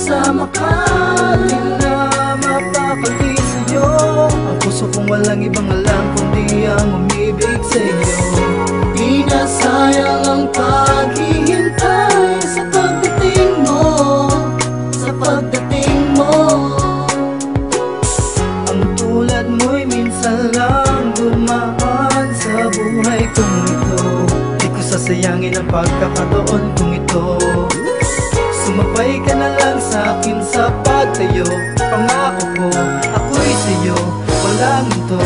kasama ka. Di na mapapagdi sa'yo ang puso kong walang ibang alam kundi ang umibig sa'yo. Di na sayang ang paghihintay sa pagdating mo, sa pagdating mo. Ang tulad mo'y minsan lang dumaan sa buhay kong ito. Di ko sasayangin ang pagkakataon kong ito. Sumabay ka na lang sa'kin sa pagtayo. Pangako ko, ako'y sa'yo, walang ito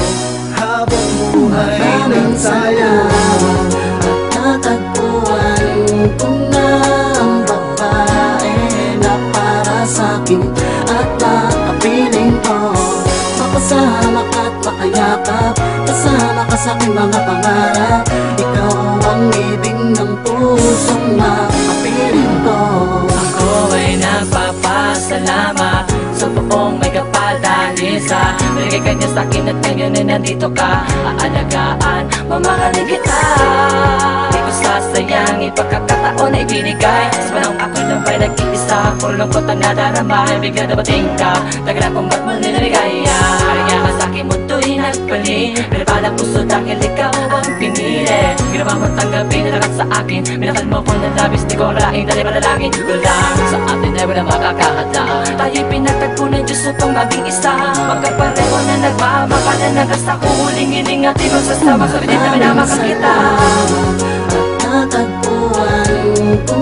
habang buhay ng tayo. At natagpuan ko na ang babae na para sa'kin at nakapiling ko. Makasama ka't makayakap, kasama ka sa'king mga pangarap. Ikaw ang ibig ng pusong makapiling ko. Ako ay nagpapasalamat sa buong may kapal dahil sa binigay ka niya sa'kin at ngayon ay nandito ka. Aalagaan, mamahalin kita. Di ko sasayangin pagkakataon na ibinigay. Sa panahon ako'y lang ba'y nag-iisa, puro lungkot ang nadarama. Bigla dumating ka, tagal akong ba't mo nilaligaya. Kaya ka sa'kin mundo'y nagpali, pero palang puso dahil ikaw ang pinili. Ginawa mo tanggapin na lakas sa akin, minakal mo ko ng labis, di ko akalain dahil manalangin. Wala sa atin ay walang makakahata. Tayo'y pinagtagpo ng Diyos upang maging isa. Magkapareho na nagmamakalan ng kasta ko. Huling hiling at ibang sasama sa bitin na minamahal kita. At natagpuan ko